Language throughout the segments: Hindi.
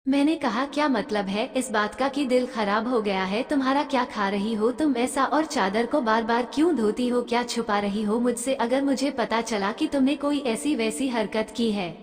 मैंने कहा क्या मतलब है इस बात का कि दिल खराब हो गया है तुम्हारा, क्या खा रही हो तुम ऐसा, और चादर को बार बार क्यों धोती हो, क्या छुपा रही हो मुझसे? अगर मुझे पता चला कि तुमने कोई ऐसी वैसी हरकत की है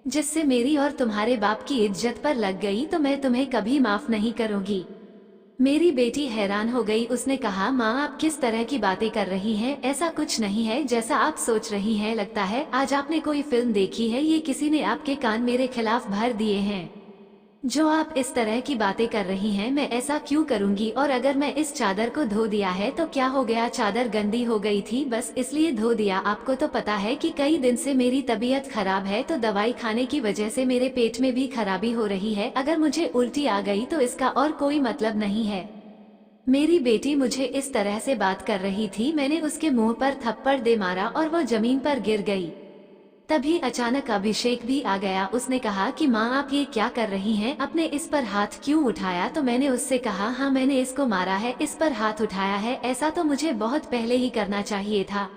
जिससे मेरी और तुम्हारे बाप की इज्जत पर लग गई तो मैं तुम्हें कभी माफ नहीं करूंगी। मेरी बेटी हैरान हो गई। उसने कहा माँ आप किस तरह की बातें कर रही हैं, ऐसा कुछ नहीं है जैसा आप सोच रही हैं, लगता है आज आपने कोई फिल्म देखी है, ये किसी ने आपके कान मेरे खिलाफ भर दिए हैं। जो आप इस तरह की बातें कर रही हैं, मैं ऐसा क्यों करूंगी? और अगर मैं इस चादर को धो दिया है तो क्या हो गया? चादर गंदी हो गई थी बस इसलिए धो दिया। आपको तो पता है कि कई दिन से मेरी तबीयत खराब है, तो दवाई खाने की वजह से मेरे पेट में भी खराबी हो रही है। अगर मुझे उल्टी आ गई तो इसका और कोई मतलब नहीं है। मेरी बेटी मुझे इस तरह से बात कर रही थी, मैंने उसके मुंह पर थप्पड़ दे मारा और वो जमीन पर गिर गई। तभी अचानक अभिषेक भी आ गया। उसने कहा कि माँ आप ये क्या कर रही हैं, अपने इस पर हाथ क्यों उठाया? तो मैंने उससे कहा हाँ मैंने इसको मारा है, इस पर हाथ उठाया है, ऐसा तो मुझे बहुत पहले ही करना चाहिए था,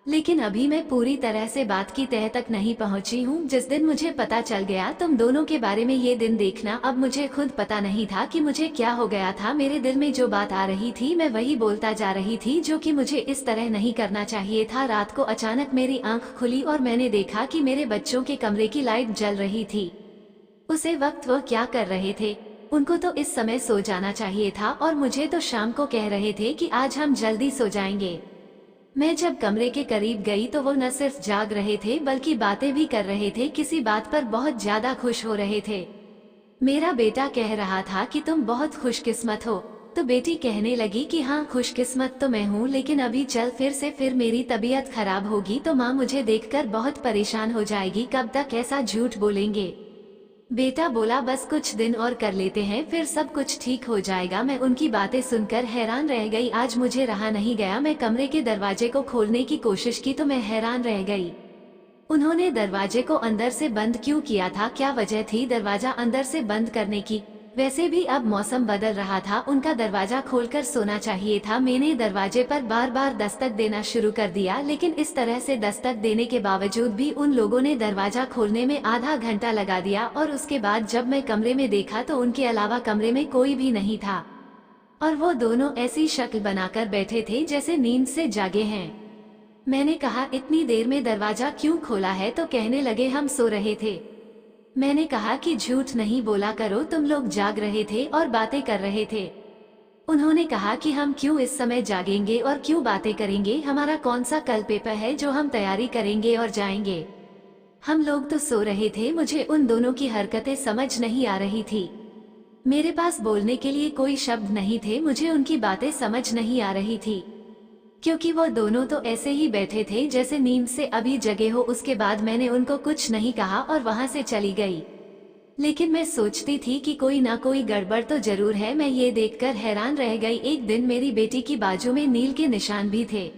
लेकिन अभी मैं पूरी तरह से बात की तह तक नहीं पहुंची हूँ। जिस दिन मुझे पता चल गया तुम दोनों के बारे में, ये दिन देखना। अब मुझे खुद पता नहीं था कि मुझे क्या हो गया था, मेरे दिल में जो बात आ रही थी मैं वही बोलता जा रही थी, जो कि मुझे इस तरह नहीं करना चाहिए था। रात को अचानक मेरी आंख खुली और मैंने देखा कि मेरे बच्चों के कमरे की लाइट जल रही थी। उसे वक्त वो क्या कर रहे थे? उनको तो इस समय सो जाना चाहिए था और मुझे तो शाम को कह रहे थे कि आज हम जल्दी सो जाएंगे। मैं जब कमरे के करीब गई तो वो न सिर्फ जाग रहे थे बल्कि बातें भी कर रहे थे, किसी बात पर बहुत ज्यादा खुश हो रहे थे। मेरा बेटा कह रहा था कि तुम बहुत खुशकिस्मत हो, तो बेटी कहने लगी कि हाँ खुशकिस्मत तो मैं हूँ, लेकिन अभी चल फिर मेरी तबीयत खराब होगी तो माँ मुझे देखकर बहुत परेशान हो जाएगी, कब तक ऐसा झूठ बोलेंगे? बेटा बोला बस कुछ दिन और कर लेते हैं फिर सब कुछ ठीक हो जाएगा। मैं उनकी बातें सुनकर हैरान रह गई। आज मुझे रहा नहीं गया, मैं कमरे के दरवाजे को खोलने की कोशिश की तो मैं हैरान रह गई। उन्होंने दरवाजे को अंदर से बंद क्यों किया था? क्या वजह थी दरवाजा अंदर से बंद करने की? वैसे भी अब मौसम बदल रहा था, उनका दरवाजा खोलकर सोना चाहिए था। मैंने दरवाजे पर बार बार दस्तक देना शुरू कर दिया, लेकिन इस तरह से दस्तक देने के बावजूद भी उन लोगों ने दरवाजा खोलने में आधा घंटा लगा दिया। और उसके बाद जब मैं कमरे में देखा तो उनके अलावा कमरे में कोई भी नहीं था, और वो दोनों ऐसी शक्ल बनाकर बैठे थे जैसे नींद से जागे हैं। मैंने कहा इतनी देर में दरवाजा क्यों खोला है? तो कहने लगे हम सो रहे थे। मैंने कहा कि झूठ नहीं बोला करो, तुम लोग जाग रहे थे और बातें कर रहे थे। उन्होंने कहा कि हम क्यों इस समय जागेंगे और क्यों बातें करेंगे, हमारा कौन सा कल पेपर है जो हम तैयारी करेंगे और जाएंगे? हम लोग तो सो रहे थे। मुझे उन दोनों की हरकतें समझ नहीं आ रही थी, मेरे पास बोलने के लिए कोई शब्द नहीं थे, मुझे उनकी बातें समझ नहीं आ रही थी, क्योंकि वो दोनों तो ऐसे ही बैठे थे जैसे नींद से अभी जगे हो। उसके बाद मैंने उनको कुछ नहीं कहा और वहां से चली गई, लेकिन मैं सोचती थी कि कोई ना कोई गड़बड़ तो जरूर है। मैं ये देखकर हैरान रह गई। एक दिन मेरी बेटी की बाजू में नील के निशान भी थे।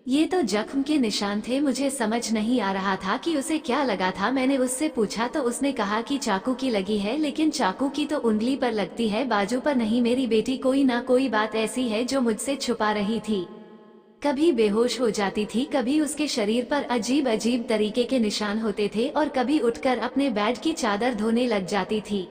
ये तो जख्म के निशान थे। मुझे समझ नहीं आ रहा था कि उसे क्या लगा था। मैंने उससे पूछा तो उसने कहा कि चाकू की लगी है, लेकिन चाकू की तो उंगली पर लगती है, बाजू पर नहीं। मेरी बेटी कोई ना कोई बात ऐसी है जो मुझसे छुपा रही थी। कभी बेहोश हो जाती थी, कभी उसके शरीर पर अजीब अजीब तरीके के निशान होते थे, और कभी उठकर अपने बेड की चादर धोने लग जाती थी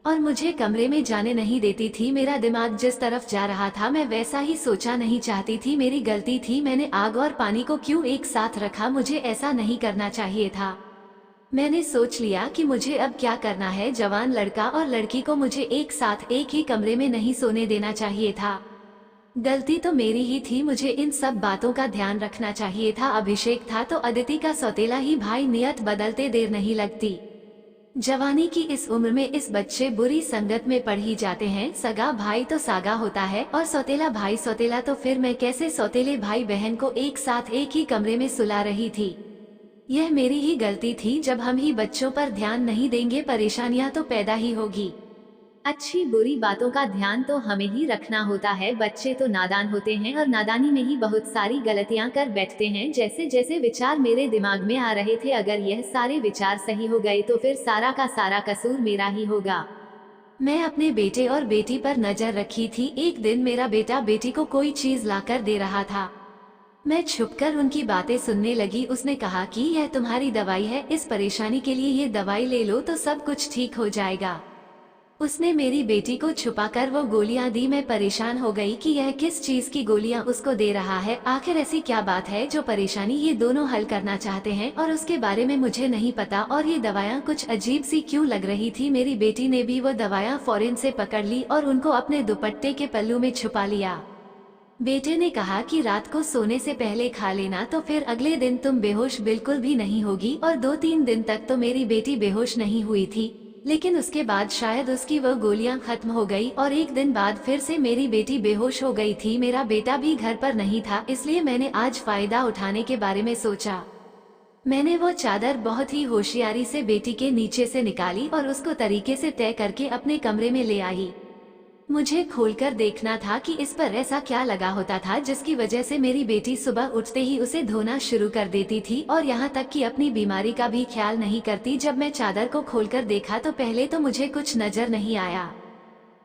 और मुझे कमरे में जाने नहीं देती थी। मेरा दिमाग जिस तरफ जा रहा था मैं वैसा ही सोचा नहीं चाहती थी। मेरी गलती थी, मैंने आग और पानी को क्यों एक साथ रखा? मुझे ऐसा नहीं करना चाहिए था। मैंने सोच लिया कि मुझे अब क्या करना है। जवान लड़का और लड़की को मुझे एक साथ एक ही कमरे में नहीं सोने देना चाहिए था। गलती तो मेरी ही थी, मुझे इन सब बातों का ध्यान रखना चाहिए था। अभिषेक था तो अदिति का सौतेला ही भाई, नियत बदलते देर नहीं लगती। जवानी की इस उम्र में इस बच्चे बुरी संगत में पड़ ही जाते हैं। सगा भाई तो सागा होता है और सौतेला भाई सौतेला, तो फिर मैं कैसे सौतेले भाई बहन को एक साथ एक ही कमरे में सुला रही थी? यह मेरी ही गलती थी। जब हम ही बच्चों पर ध्यान नहीं देंगे परेशानियां तो पैदा ही होगी। अच्छी बुरी बातों का ध्यान तो हमें ही रखना होता है। बच्चे तो नादान होते हैं और नादानी में ही बहुत सारी गलतियां कर बैठते हैं। जैसे जैसे विचार मेरे दिमाग में आ रहे थे, अगर यह सारे विचार सही हो गए तो फिर सारा का सारा कसूर मेरा ही होगा। मैं अपने बेटे और बेटी पर नजर रखी थी। एक दिन मेरा बेटा बेटी को कोई चीज लाकर दे रहा था। मैं छुपकर उनकी बातें सुनने लगी। उसने कहा कि यह तुम्हारी दवाई है, इस परेशानी के लिए ये दवाई ले लो तो सब कुछ ठीक हो जाएगा। उसने मेरी बेटी को छुपाकर वो गोलियां दी। मैं परेशान हो गई कि यह किस चीज की गोलियां उसको दे रहा है। आखिर ऐसी क्या बात है जो परेशानी ये दोनों हल करना चाहते हैं और उसके बारे में मुझे नहीं पता। और ये दवाइयां कुछ अजीब सी क्यों लग रही थी। मेरी बेटी ने भी वो दवाइयां फौरन से पकड़ ली और उनको अपने दुपट्टे के पल्लू में छुपा लिया। बेटे ने कहा कि रात को सोने से पहले खा लेना तो फिर अगले दिन तुम बेहोश बिल्कुल भी नहीं होगी। और 2-3 दिन तक तो मेरी बेटी बेहोश नहीं हुई थी, लेकिन उसके बाद शायद उसकी वह गोलियां खत्म हो गई और एक दिन बाद फिर से मेरी बेटी बेहोश हो गई थी। मेरा बेटा भी घर पर नहीं था, इसलिए मैंने आज फायदा उठाने के बारे में सोचा। मैंने वो चादर बहुत ही होशियारी से बेटी के नीचे से निकाली और उसको तरीके से तय करके अपने कमरे में ले आई। मुझे खोलकर देखना था कि इस पर ऐसा क्या लगा होता था जिसकी वजह से मेरी बेटी सुबह उठते ही उसे धोना शुरू कर देती थी और यहाँ तक कि अपनी बीमारी का भी ख्याल नहीं करती। जब मैं चादर को खोलकर देखा तो पहले तो मुझे कुछ नजर नहीं आया,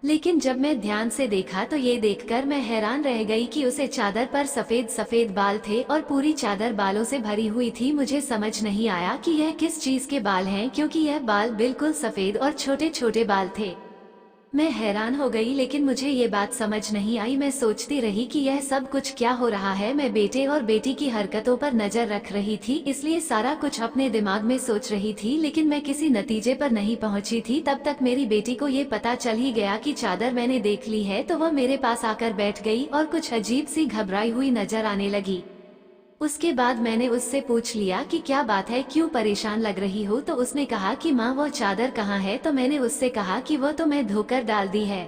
लेकिन जब मैं ध्यान से देखा तो ये देखकर मैं हैरान रह गई कि उसे चादर पर सफेद सफेद बाल थे और पूरी चादर बालों से भरी हुई थी। मुझे समझ नहीं आया कि यह किस चीज के बाल हैं, क्योंकि यह बाल बिल्कुल सफेद और छोटे छोटे बाल थे। मैं हैरान हो गई, लेकिन मुझे ये बात समझ नहीं आई। मैं सोचती रही कि यह सब कुछ क्या हो रहा है। मैं बेटे और बेटी की हरकतों पर नजर रख रही थी, इसलिए सारा कुछ अपने दिमाग में सोच रही थी, लेकिन मैं किसी नतीजे पर नहीं पहुंची थी। तब तक मेरी बेटी को ये पता चल ही गया कि चादर मैंने देख ली है, तो वह मेरे पास आकर बैठ गई और कुछ अजीब सी घबराई हुई नजर आने लगी। उसके बाद मैंने उससे पूछ लिया कि क्या बात है, क्यों परेशान लग रही हो। तो उसने कहा कि माँ वो चादर कहाँ है। तो मैंने उससे कहा कि वो तो मैं धोकर डाल दी है।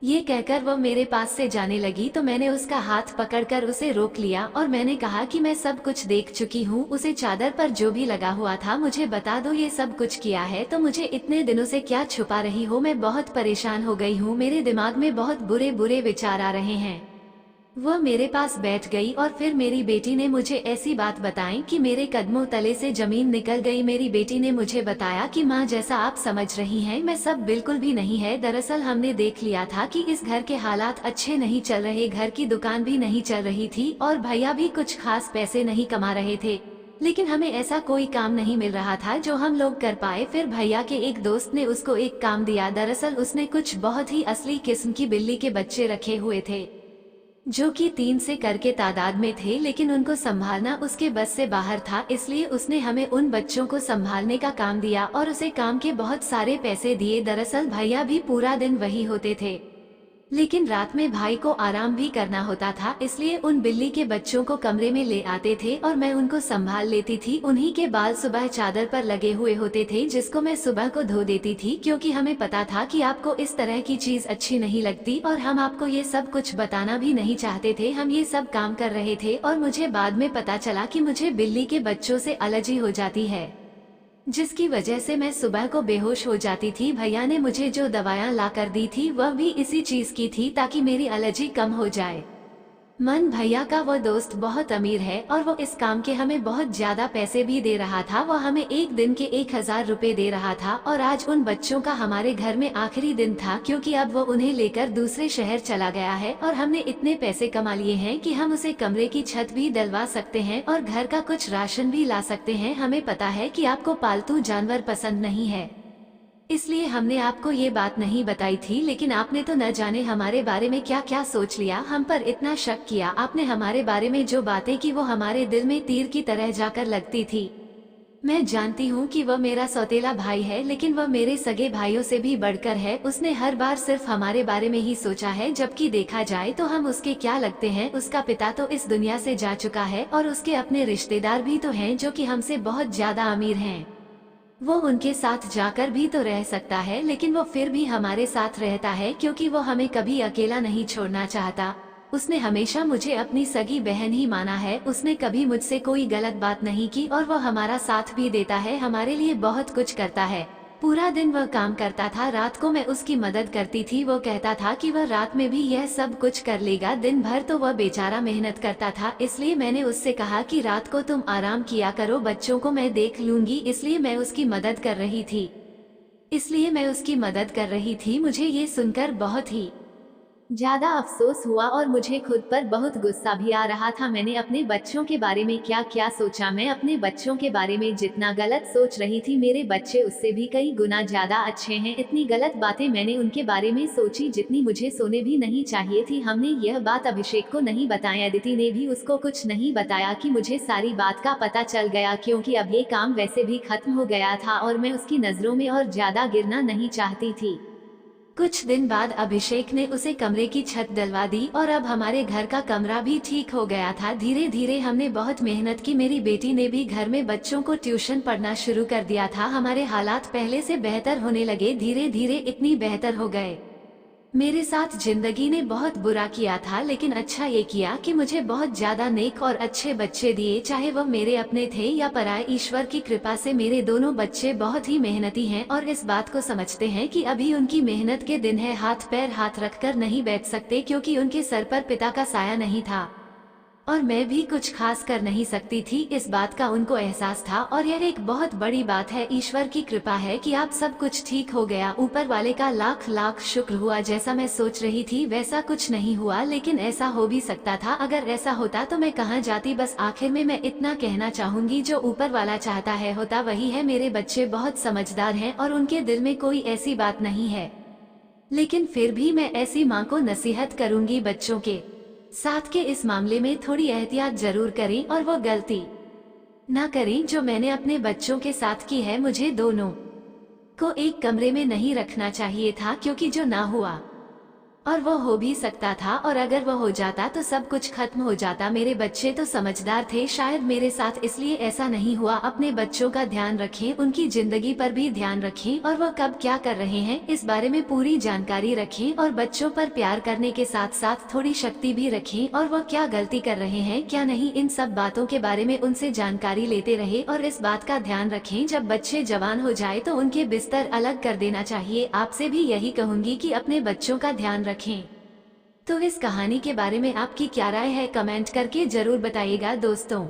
ये कहकर वो मेरे पास से जाने लगी, तो मैंने उसका हाथ पकड़कर उसे रोक लिया और मैंने कहा कि मैं सब कुछ देख चुकी हूँ। उसे चादर पर जो भी लगा हुआ था मुझे बता दो, ये सब कुछ किया है तो मुझे इतने दिनों से क्या छुपा रही हो। मैं बहुत परेशान हो गई हूँ, मेरे दिमाग में बहुत बुरे बुरे विचार आ रहे हैं। वह मेरे पास बैठ गई और फिर मेरी बेटी ने मुझे ऐसी बात बताई कि मेरे कदमों तले से जमीन निकल गई। मेरी बेटी ने मुझे बताया कि माँ, जैसा आप समझ रही हैं मैं सब बिल्कुल भी नहीं है। दरअसल हमने देख लिया था कि इस घर के हालात अच्छे नहीं चल रहे, घर की दुकान भी नहीं चल रही थी और भैया भी कुछ खास पैसे नहीं कमा रहे थे, लेकिन हमें ऐसा कोई काम नहीं मिल रहा था जो हम लोग कर पाए। फिर भैया के एक दोस्त ने उसको एक काम दिया। दरअसल उसने कुछ बहुत ही असली किस्म की बिल्ली के बच्चे रखे हुए थे, जो कि 3 से करके तादाद में थे, लेकिन उनको संभालना उसके बस से बाहर था। इसलिए उसने हमें उन बच्चों को संभालने का काम दिया और उसे काम के बहुत सारे पैसे दिए। दरअसल भैया भी पूरा दिन वही होते थे, लेकिन रात में भाई को आराम भी करना होता था, इसलिए उन बिल्ली के बच्चों को कमरे में ले आते थे और मैं उनको संभाल लेती थी। उन्हीं के बाल सुबह चादर पर लगे हुए होते थे, जिसको मैं सुबह को धो देती थी, क्योंकि हमें पता था कि आपको इस तरह की चीज अच्छी नहीं लगती और हम आपको ये सब कुछ बताना भी नहीं चाहते थे। हम ये सब काम कर रहे थे और मुझे बाद में पता चला कि मुझे बिल्ली के बच्चों से एलर्जी हो जाती है, जिसकी वजह से मैं सुबह को बेहोश हो जाती थी। भैया ने मुझे जो दवाइयाँ ला कर दी थी वह भी इसी चीज की थी, ताकि मेरी एलर्जी कम हो जाए। मन भैया का वो दोस्त बहुत अमीर है और वो इस काम के हमें बहुत ज्यादा पैसे भी दे रहा था। वो हमें एक दिन के 1000 रुपए दे रहा था और आज उन बच्चों का हमारे घर में आखिरी दिन था, क्योंकि अब वो उन्हें लेकर दूसरे शहर चला गया है और हमने इतने पैसे कमा लिए हैं कि हम उसे कमरे की छत भी डलवा सकते हैं और घर का कुछ राशन भी ला सकते हैं। हमें पता है कि आपको पालतू जानवर पसंद नहीं है, इसलिए हमने आपको ये बात नहीं बताई थी, लेकिन आपने तो न जाने हमारे बारे में क्या क्या सोच लिया, हम पर इतना शक किया। आपने हमारे बारे में जो बातें की वो हमारे दिल में तीर की तरह जाकर लगती थी। मैं जानती हूँ कि वह मेरा सौतेला भाई है, लेकिन वह मेरे सगे भाइयों से भी बढ़कर है। उसने हर बार सिर्फ हमारे बारे में ही सोचा है, जबकि देखा जाए तो हम उसके क्या लगते हैं। उसका पिता तो इस दुनिया से जा चुका है और उसके अपने रिश्तेदार भी तो हैं जो कि हमसे बहुत ज्यादा अमीर हैं। वो उनके साथ जाकर भी तो रह सकता है, लेकिन वो फिर भी हमारे साथ रहता है क्योंकि वो हमें कभी अकेला नहीं छोड़ना चाहता। उसने हमेशा मुझे अपनी सगी बहन ही माना है, उसने कभी मुझसे कोई गलत बात नहीं की और वो हमारा साथ भी देता है, हमारे लिए बहुत कुछ करता है। पूरा दिन वह काम करता था, रात को मैं उसकी मदद करती थी। वो कहता था कि वह रात में भी यह सब कुछ कर लेगा, दिन भर तो वह बेचारा मेहनत करता था। इसलिए मैंने उससे कहा कि रात को तुम आराम किया करो, बच्चों को मैं देख लूंगी। इसलिए मैं उसकी मदद कर रही थी। मुझे ये सुनकर बहुत ही ज्यादा अफसोस हुआ और मुझे खुद पर बहुत गुस्सा भी आ रहा था। मैंने अपने बच्चों के बारे में क्या क्या सोचा। मैं अपने बच्चों के बारे में जितना गलत सोच रही थी, मेरे बच्चे उससे भी कई गुना ज्यादा अच्छे हैं। इतनी गलत बातें मैंने उनके बारे में सोची जितनी मुझे सोने भी नहीं चाहिए थी। हमने यह बात अभिषेक को नहीं बताया, अदिति ने भी उसको कुछ नहीं बताया कि मुझे सारी बात का पता चल गया, क्योंकि अब ये काम वैसे भी खत्म हो गया था और मैं उसकी नजरों में और ज्यादा गिरना नहीं चाहती थी। कुछ दिन बाद अभिषेक ने उसे कमरे की छत डलवा दी और अब हमारे घर का कमरा भी ठीक हो गया था। धीरे धीरे हमने बहुत मेहनत की। मेरी बेटी ने भी घर में बच्चों को ट्यूशन पढ़ना शुरू कर दिया था। हमारे हालात पहले से बेहतर होने लगे, धीरे धीरे इतनी बेहतर हो गए। मेरे साथ जिंदगी ने बहुत बुरा किया था, लेकिन अच्छा ये किया कि मुझे बहुत ज्यादा नेक और अच्छे बच्चे दिए, चाहे वह मेरे अपने थे या पराये। ईश्वर की कृपा से मेरे दोनों बच्चे बहुत ही मेहनती हैं और इस बात को समझते हैं कि अभी उनकी मेहनत के दिन है। हाथ पैर हाथ रखकर नहीं बैठ सकते, क्योंकि उनके सर पर पिता का साया नहीं था और मैं भी कुछ खास कर नहीं सकती थी। इस बात का उनको एहसास था और यह एक बहुत बड़ी बात है। ईश्वर की कृपा है कि आप सब कुछ ठीक हो गया। ऊपर वाले का लाख लाख शुक्र हुआ। जैसा मैं सोच रही थी वैसा कुछ नहीं हुआ, लेकिन ऐसा हो भी सकता था। अगर ऐसा होता तो मैं कहाँ जाती। बस आखिर में मैं इतना कहना चाहूंगी, जो ऊपर वाला चाहता है होता वही है। मेरे बच्चे बहुत समझदार हैं और उनके दिल में कोई ऐसी बात नहीं है, लेकिन फिर भी मैं ऐसी माँ को नसीहत करूंगी, बच्चों के साथ के इस मामले में थोड़ी एहतियात जरूर करें और वो गलती ना करें जो मैंने अपने बच्चों के साथ की है। मुझे दोनों को एक कमरे में नहीं रखना चाहिए था, क्योंकि जो ना हुआ और वो हो भी सकता था, और अगर वो हो जाता तो सब कुछ खत्म हो जाता। मेरे बच्चे तो समझदार थे, शायद मेरे साथ इसलिए ऐसा नहीं हुआ। अपने बच्चों का ध्यान रखें, उनकी जिंदगी पर भी ध्यान रखें और वो कब क्या कर रहे हैं इस बारे में पूरी जानकारी रखें, और बच्चों पर प्यार करने के साथ साथ थोड़ी शक्ति भी रखें, और वो क्या गलती कर रहे हैं क्या नहीं, इन सब बातों के बारे में उनसे जानकारी लेते रहे। और इस बात का ध्यान रखें, जब बच्चे जवान हो जाए तो उनके बिस्तर अलग कर देना चाहिए। आपसे भी यही कहूंगी कि अपने बच्चों का ध्यान रखें। तो इस कहानी के बारे में आपकी क्या राय है, कमेंट करके जरूर बताइएगा दोस्तों।